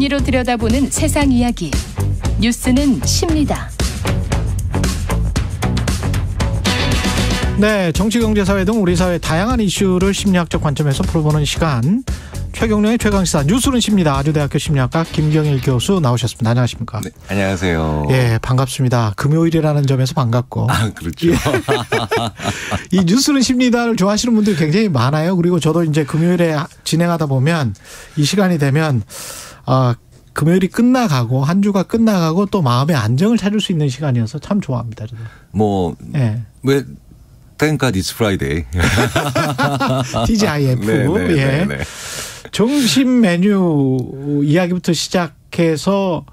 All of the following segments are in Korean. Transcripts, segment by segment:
진리로 들여다보는 세상 이야기. 뉴스는 십니다. 네, 정치, 경제, 사회 등 우리 사회의 다양한 이슈를 심리학적 관점에서 풀어보는 시간. 최경영의 최강시사 뉴스는 십니다. 아주대학교 심리학과 김경일 교수 나오셨습니다. 안녕하십니까? 네, 안녕하세요. 예, 반갑습니다. 금요일이라는 점에서 반갑고. 아, 그렇죠. 예. 이 뉴스는 십니다를 좋아하시는 분들이 굉장히 많아요. 그리고 저도 이제 금요일에 진행하다 보면 이 시간이 되면 금요일이 끝나가고 한 주가 끝나가고 또 마음의 안정을 찾을 수 있는 시간이어서 참 좋아합니다. 저도. 왜 Thank God it's Friday. TGIF. 네, 예. 점심 메뉴 이야기부터 시작해서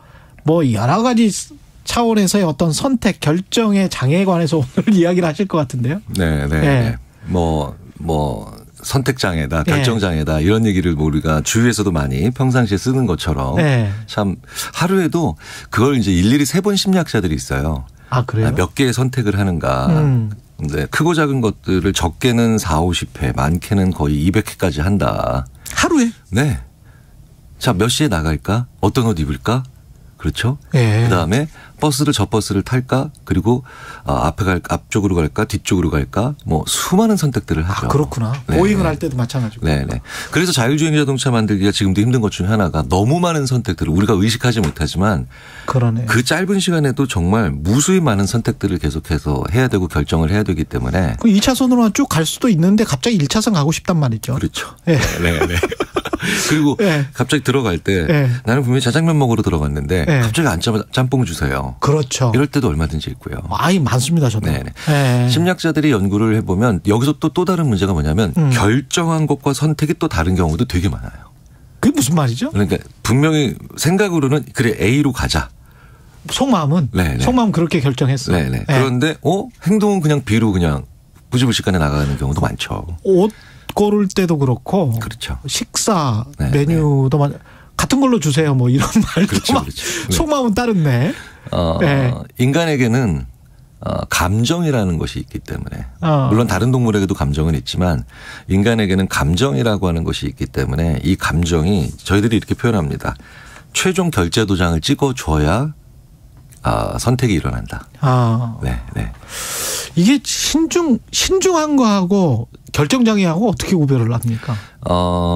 뭐 여러 가지 차원에서의 어떤 선택 결정의 장애에 관해서 오늘 이야기를 하실 것 같은데요. 네. 예. 뭐 선택 장애다, 결정 장애다 이런 얘기를 우리가 주위에서도 많이 평상시에 쓰는 것처럼 참 하루에도 그걸 이제 일일이 세본 심리학자들이 있어요. 아, 그래요? 몇 개의 선택을 하는가. 네, 크고 작은 것들을 적게는 40-50회, 많게는 거의 200회까지 한다. 하루에? 네. 자, 몇 시에 나갈까? 어떤 옷 입을까? 그렇죠? 예. 그다음에 저 버스를 탈까? 그리고 앞쪽으로 갈까? 뒤쪽으로 갈까? 뭐 수많은 선택들을 하죠. 아, 그렇구나. 네. 보잉을 할 때도 마찬가지고. 네. 그래서 자율주행 자동차 만들기가 지금도 힘든 것 중에 하나가 너무 많은 선택들을 우리가 의식하지 못하지만 그러네. 그 짧은 시간에도 정말 무수히 많은 선택들을 계속해서 해야 되고 결정을 해야 되기 때문에 그 2차선으로만 쭉 갈 수도 있는데 갑자기 1차선 가고 싶단 말이죠. 그렇죠. 네. 그리고 갑자기 들어갈 때 나는 분명히 자장면 먹으러 들어갔는데 갑자기 앉자마자 짬뽕 주세요. 그렇죠. 이럴 때도 얼마든지 있고요. 아이, 많습니다, 저도. 네. 심리학자들이 연구를 해보면 여기서 또 다른 문제가 뭐냐면 결정한 것과 선택이 또 다른 경우도 되게 많아요. 그게 무슨 말이죠? 그러니까 분명히 생각으로는 그래 A로 가자. 속마음은? 속마음 그렇게 결정했어. 그런데 행동은 그냥 B로 그냥 부지불식간에 나가는 경우도 많죠. 옷 고를 때도 그렇고. 그렇죠. 식사 메뉴도 같은 걸로 주세요. 뭐 이런 말도 그렇죠. 속마음은 따른데. 인간에게는 감정이라는 것이 있기 때문에 물론 다른 동물에게도 감정은 있지만 인간에게는 감정이라고 하는 것이 있기 때문에 이 감정이 저희들이 이렇게 표현합니다. 최종 결제 도장을 찍어줘야 선택이 일어난다. 네. 이게 신중한 거하고 결정장애하고 어떻게 구별을 합니까?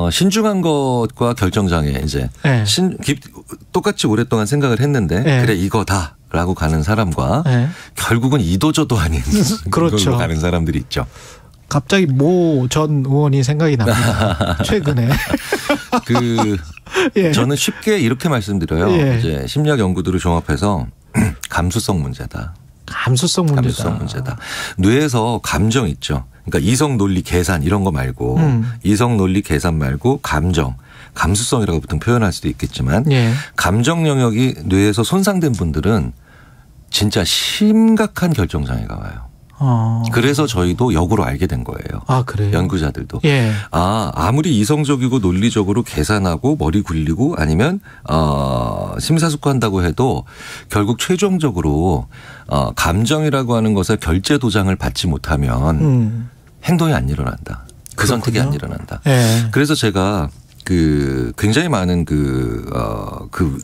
신중한 것과 결정장애 이제 똑같이 오랫동안 생각을 했는데 그래 이거다라고 가는 사람과 결국은 이도저도 아닌 그렇죠. 걸로 가는 사람들이 있죠. 갑자기 모 전 의원이 생각이 납니다. 최근에. 저는 쉽게 이렇게 말씀드려요. 이제 심리학 연구들을 종합해서 감수성 문제다. 감수성 문제다. 뇌에서 감정 있죠. 그러니까 이성 논리 계산 이런 거 말고 이성 논리 계산 말고 감수성이라고 보통 표현할 수도 있겠지만 감정 영역이 뇌에서 손상된 분들은 진짜 심각한 결정 장애가 와요. 그래서 저희도 역으로 알게 된 거예요. 아, 그래요? 연구자들도. 아무리 이성적이고 논리적으로 계산하고 머리 굴리고 아니면 심사숙고한다고 해도 결국 최종적으로 감정이라고 하는 것에 결제 도장을 받지 못하면 행동이 안 일어난다. 그 선택이 안 일어난다. 그래서 제가 굉장히 많은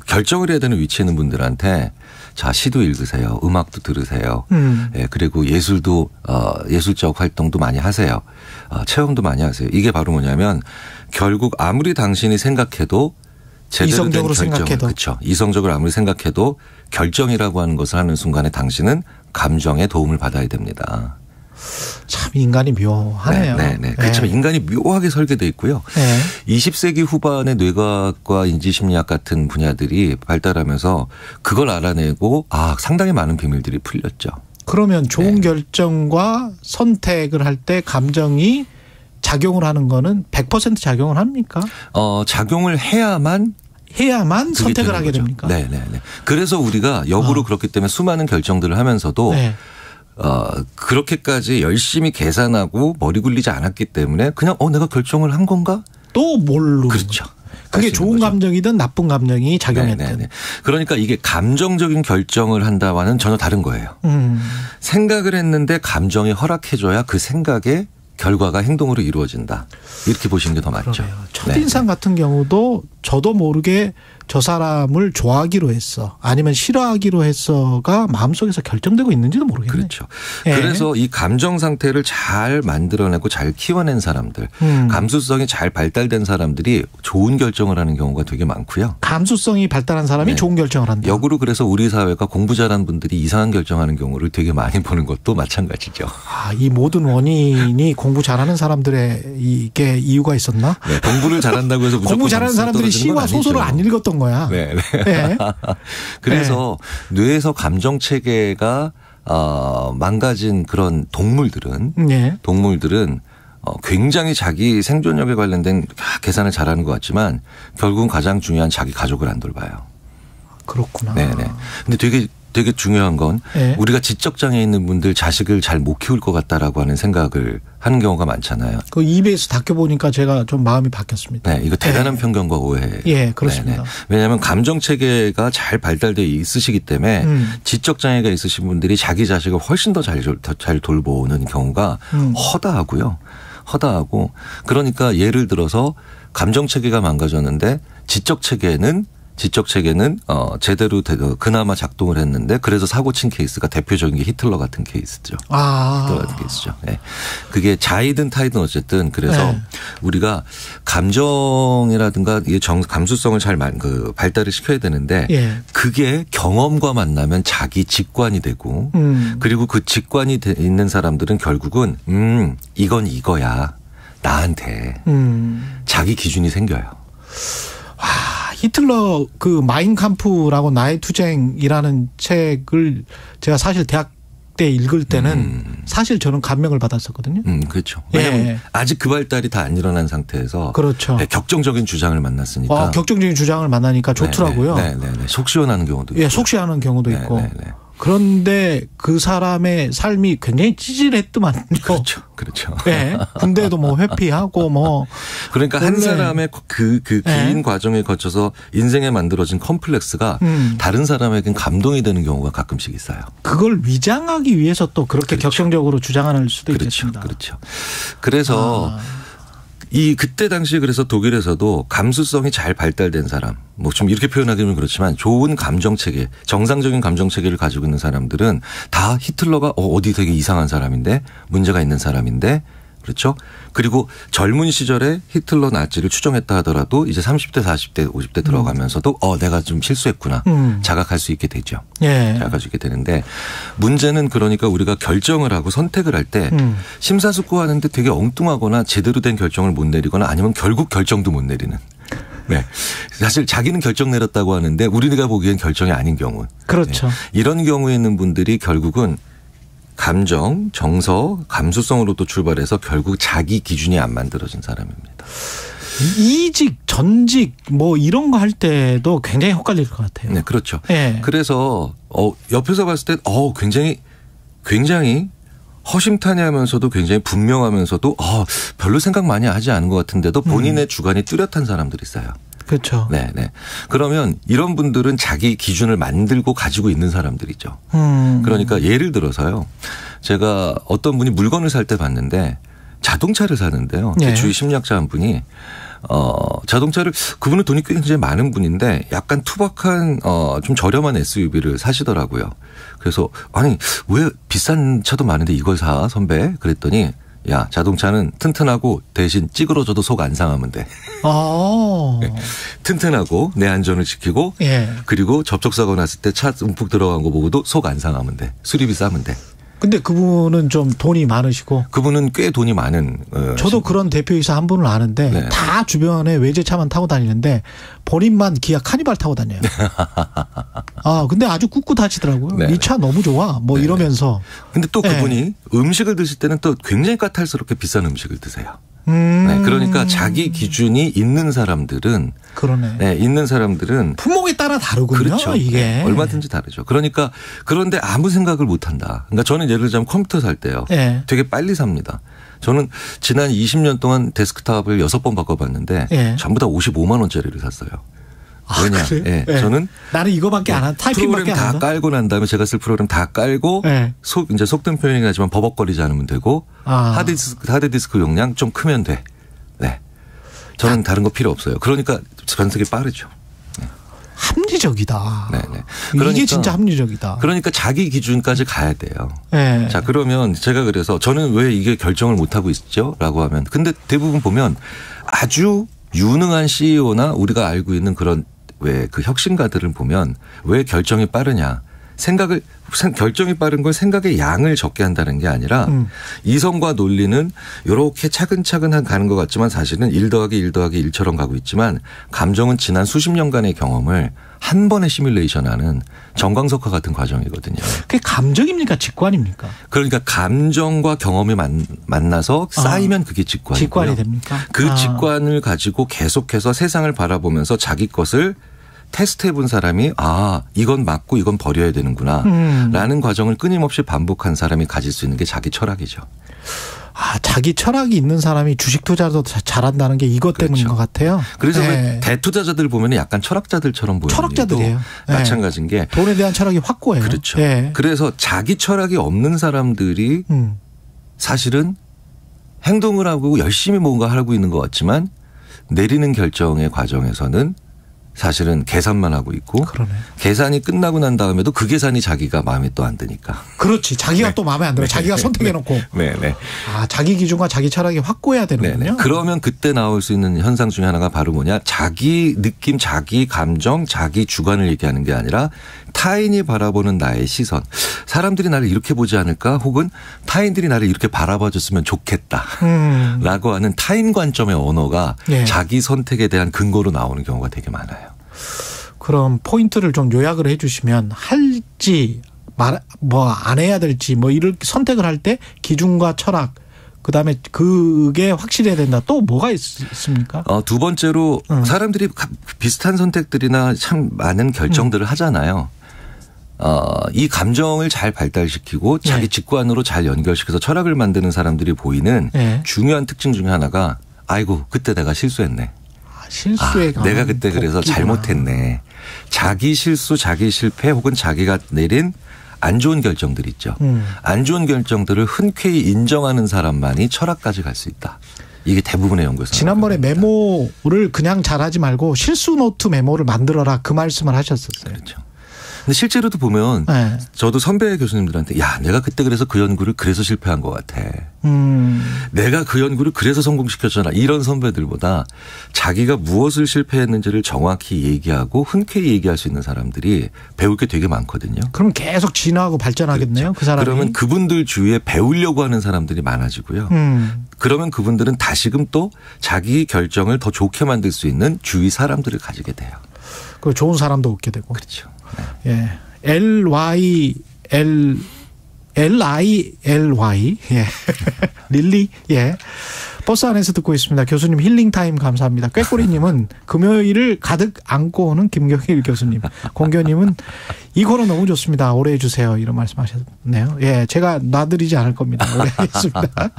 결정을 해야 되는 위치에 있는 분들한테 자, 시도 읽으세요. 음악도 들으세요. 그리고 예술적 활동도 많이 하세요. 체험도 많이 하세요. 이게 바로 뭐냐면 결국 아무리 당신이 생각해도 제대로 된 결정. 그렇죠. 이성적으로 아무리 생각해도 결정이라고 하는 것을 하는 순간에 당신은 감정의 도움을 받아야 됩니다. 참 인간이 묘하네요. 그렇지만 인간이 묘하게 설계되어 있고요. 20세기 후반의 뇌과학과 인지심리학 같은 분야들이 발달하면서 그걸 알아내고 상당히 많은 비밀들이 풀렸죠. 그러면 좋은 결정과 선택을 할 때 감정이 작용을 하는 거는 100% 작용을 합니까? 작용을 해야만 선택을 하게 됩니까? 네. 그래서 우리가 역으로 그렇기 때문에 수많은 결정들을 하면서도 그렇게까지 열심히 계산하고 머리 굴리지 않았기 때문에 그냥 내가 결정을 한 건가? 또 모르고. 그렇죠. 그게 좋은 감정이든 나쁜 감정이 작용했든. 그러니까 이게 감정적인 결정을 한다와는 전혀 다른 거예요. 생각을 했는데 감정이 허락해줘야 그 생각에 결과가 행동으로 이루어진다. 이렇게 보시는 게 더 맞죠. 그러네요. 첫인상 같은 경우도 저도 모르게 저 사람을 좋아하기로 했어. 아니면 싫어하기로 했어가 마음속에서 결정되고 있는지도 모르겠네요. 그렇죠. 그래서 이 감정 상태를 잘 만들어내고 잘 키워낸 사람들, 감수성이 잘 발달된 사람들이 좋은 결정을 하는 경우가 되게 많고요. 감수성이 발달한 사람이 좋은 결정을 한다. 역으로 그래서 우리 사회가 공부 잘하는 분들이 이상한 결정하는 경우를 되게 많이 보는 것도 마찬가지죠. 이 모든 원인이 공부 잘하는 사람들의 이게 이유가 있었나? 네, 공부를 잘한다고 해서 무조건 공부 잘하는 사람들이 시와 소설을 안 읽었던 거야. 네. 그래서 뇌에서 감정 체계가 망가진 그런 동물들은 굉장히 자기 생존력에 관련된 계산을 잘하는 것 같지만 결국은 가장 중요한 자기 가족을 안 돌봐요. 그렇구나. 네네. 근데 되게 중요한 건 우리가 지적장애 있는 분들 자식을 잘 못 키울 것 같다라고 하는 생각을 하는 경우가 많잖아요. 그 EBS 다큐 보니까 제가 좀 마음이 바뀌었습니다. 네, 이거 대단한 편견과 오해. 예, 그렇습니다. 네네. 왜냐하면 감정 체계가 잘 발달되어 있으시기 때문에 지적장애가 있으신 분들이 자기 자식을 훨씬 더 잘 돌보는 경우가 허다하고요. 허다하고 그러니까 예를 들어서 감정 체계가 망가졌는데 지적 체계는 제대로 그나마 작동을 했는데 그래서 사고 친 케이스가 대표적인 게 히틀러 같은 케이스죠. 히틀러 같은 케이스죠. 네. 그게 자이든 타이든 어쨌든 그래서 우리가 감정이라든가 감수성을 잘 발달을 시켜야 되는데 그게 경험과 만나면 자기 직관이 되고 그리고 그 직관이 있는 사람들은 결국은 이건 이거야. 나한테 자기 기준이 생겨요. 히틀러 그 마인캄프라고 나의 투쟁이라는 책을 제가 사실 대학 때 읽을 때는 사실 저는 감명을 받았었거든요. 그렇죠. 왜냐하면 아직 그 발달이 다 안 일어난 상태에서 그렇죠. 격정적인 주장을 만났으니까. 격정적인 주장을 만나니까 좋더라고요. 네. 속 시원하는 경우도 있고. 속 시원한 경우도 있고. 그런데 그 사람의 삶이 굉장히 찌질했더만요. 그렇죠. 네. 군대도 뭐 회피하고 그러니까 한 사람의 그 긴 과정에 거쳐서 인생에 만들어진 컴플렉스가 다른 사람에겐 감동이 되는 경우가 가끔씩 있어요. 그걸 위장하기 위해서 또 그렇게 격정적으로 주장하는 수도 있겠습니다. 그렇죠. 그래서 그때 당시에 그래서 독일에서도 감수성이 잘 발달된 사람, 좀 이렇게 표현하기는 그렇지만 좋은 감정 체계, 정상적인 감정 체계를 가지고 있는 사람들은 다 히틀러가 어디 되게 이상한 사람인데 문제가 있는 사람인데 그렇죠. 그리고 젊은 시절에 히틀러 나치를 추종했다 하더라도 이제 30대, 40대, 50대 들어가면서도 내가 좀 실수했구나. 자각할 수 있게 되죠. 자각할 수 있게 되는데 문제는 그러니까 우리가 결정을 하고 선택을 할 때 심사숙고하는데 되게 엉뚱하거나 제대로 된 결정을 못 내리거나 아니면 결국 결정도 못 내리는. 네. 사실 자기는 결정 내렸다고 하는데 우리가 보기엔 결정이 아닌 경우. 그렇죠. 이런 경우에 있는 분들이 결국은 감정, 정서, 감수성으로도 출발해서 결국 자기 기준이 안 만들어진 사람입니다. 이직, 전직 이런 거 할 때도 굉장히 헷갈릴 것 같아요. 네, 그렇죠. 그래서 옆에서 봤을 때 굉장히 허심탄회하면서도 굉장히 분명하면서도 별로 생각 많이 하지 않은 것 같은데도 본인의 주관이 뚜렷한 사람들이 있어요. 그렇죠. 네. 그러면 이런 분들은 자기 기준을 만들고 가지고 있는 사람들이죠. 그러니까 예를 들어서요. 제가 어떤 분이 물건을 살 때 봤는데 자동차를 사는데요. 제 주위 심리학자 한 분이 자동차를 그분은 돈이 굉장히 많은 분인데 약간 투박한 좀 저렴한 SUV를 사시더라고요. 그래서 아니 왜 비싼 차도 많은데 이걸 사 선배? 그랬더니 야 자동차는 튼튼하고 대신 찌그러져도 속 안 상하면 돼. 네. 튼튼하고 내 안전을 지키고 그리고 접촉사고 났을 때 차 움푹 들어간 거 보고도 속 안 상하면 돼. 수리비 싸면 돼. 근데 그분은 좀 돈이 많으시고. 그분은 꽤 돈이 많은. 저도 그런 대표이사 한 분을 아는데 다 주변에 외제차만 타고 다니는데 본인만 기아 카니발 타고 다녀요. 근데 아주 꿋꿋하시더라고요. 이 차 너무 좋아. 이러면서. 근데 또 그분이 음식을 드실 때는 또 굉장히 까탈스럽게 비싼 음식을 드세요. 그러니까 자기 기준이 있는 사람들은 있는 사람들은 품목에 따라 다르군요. 그렇죠. 이게 얼마든지 다르죠. 그러니까 그런데 아무 생각을 못 한다. 그러니까 저는 예를 들자면 컴퓨터 살 때요. 되게 빨리 삽니다. 저는 지난 20년 동안 데스크탑을 6번 바꿔봤는데 전부 다 55만 원짜리를 샀어요. 왜냐? 그래요? 예. 저는 나는 이거밖에 안 한다. 타이핑밖에 프로그램 안 다 한다. 깔고 난 다음에 제가 쓸 프로그램 다 깔고 이제 속된 표현이긴 하지만 버벅거리지 않으면 되고 하드디스크 용량 좀 크면 돼. 네. 저는 다른 거 필요 없어요. 그러니까 변속이 빠르죠. 합리적이다. 네네. 이게 진짜 합리적이다. 그러니까 자기 기준까지 가야 돼요. 네. 자, 그러면 제가 그래서 저는 왜 이게 결정을 못하고 있죠? 라고 하면 근데 대부분 보면 아주 유능한 CEO나 우리가 알고 있는 그런 왜 그 혁신가들을 보면 왜 결정이 빠르냐. 결정이 빠른 건 생각의 양을 적게 한다는 게 아니라 이성과 논리는 이렇게 차근차근 가는 것 같지만 사실은 1 더하기 1 더하기 1처럼 가고 있지만 감정은 지난 수십 년간의 경험을 한 번에 시뮬레이션하는 정광석화 같은 과정이거든요. 그게 감정입니까? 직관입니까? 그러니까 감정과 경험이 만나서 쌓이면 그게 직관이고요. 직관이 됩니까? 그 직관을 가지고 계속해서 세상을 바라보면서 자기 것을 테스트해 본 사람이 이건 맞고 이건 버려야 되는구나 라는 과정을 끊임없이 반복한 사람이 가질 수 있는 게 자기 철학이죠. 자기 철학이 있는 사람이 주식 투자도 잘한다는 게 이것 때문인 것 같아요. 그래서 대투자자들 보면 약간 철학자들처럼 보이는 철학자들이에요. 마찬가지인 게 돈에 대한 철학이 확고해요. 그렇죠. 그래서 자기 철학이 없는 사람들이 사실은 행동을 하고 열심히 뭔가 하고 있는 것 같지만 내리는 결정의 과정에서는 사실은 계산만 하고 있고 그러네. 계산이 끝나고 난 다음에도 그 계산이 자기가 마음에 또 안 드니까. 그렇지. 자기가 또 마음에 안 들어. 자기가 선택해놓고. 네네. 자기 기준과 자기 철학이 확고해야 되는군요. 네네. 그러면 그때 나올 수 있는 현상 중에 하나가 바로 뭐냐. 자기 느낌, 자기 감정, 자기 주관을 얘기하는 게 아니라 타인이 바라보는 나의 시선. 사람들이 나를 이렇게 보지 않을까 혹은 타인들이 나를 이렇게 바라봐줬으면 좋겠다. 라고 하는 타인 관점의 언어가 자기 선택에 대한 근거로 나오는 경우가 되게 많아요. 그럼 포인트를 좀 요약을 해 주시면 할지 안 해야 될지 이렇게 선택을 할 때 기준과 철학 그다음에 그게 확실해야 된다. 또 뭐가 있습니까? 두 번째로 사람들이 비슷한 선택들이나 참 많은 결정들을 하잖아요. 이 감정을 잘 발달시키고 자기 직관으로 잘 연결시켜서 철학을 만드는 사람들이 보이는 중요한 특징 중에 하나가 아이고 그때 내가 실수했네. 내가 그때 그래서 잘못했네. 자기 실수, 자기 실패 혹은 자기가 내린 안 좋은 결정들 있죠. 안 좋은 결정들을 흔쾌히 인정하는 사람만이 철학까지 갈 수 있다. 이게 대부분의 연구에서. 지난번에 메모를 그냥 잘하지 말고 실수 노트 메모를 만들어라 그 말씀을 하셨었어요. 그렇죠. 근데 실제로도 보면 저도 선배 교수님들한테 내가 그때 그래서 그 연구를 그래서 실패한 것 같아. 내가 그 연구를 그래서 성공시켰잖아. 이런 선배들보다 자기가 무엇을 실패했는지를 정확히 얘기하고 흔쾌히 얘기할 수 있는 사람들이 배울 게 되게 많거든요. 그럼 계속 진화하고 발전하겠네요. 그렇죠. 그 사람이. 그러면 그분들 주위에 배우려고 하는 사람들이 많아지고요. 그러면 그분들은 다시금 또 자기 결정을 더 좋게 만들 수 있는 주위 사람들을 가지게 돼요. 그 좋은 사람도 얻게 되고. 그렇죠. LILY. 릴리. 버스 안에서 듣고 있습니다. 교수님 힐링타임 감사합니다. 꾀꼬리님은 금요일을 가득 안고 오는 김경일 교수님. 공교님은 이 코너 너무 좋습니다. 오래 해주세요. 이런 말씀하셨네요. 제가 놔드리지 않을 겁니다. 오래 하겠습니다.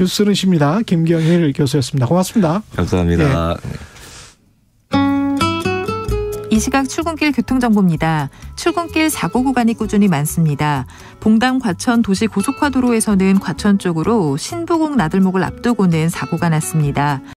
뉴스는 쉽니다. 김경일 교수였습니다. 고맙습니다. 감사합니다. 이 시각 출근길 교통정보입니다. 출근길 사고 구간이 꾸준히 많습니다. 봉담 과천 도시고속화도로에서는 과천 쪽으로 신부곡 나들목을 앞두고는 사고가 났습니다.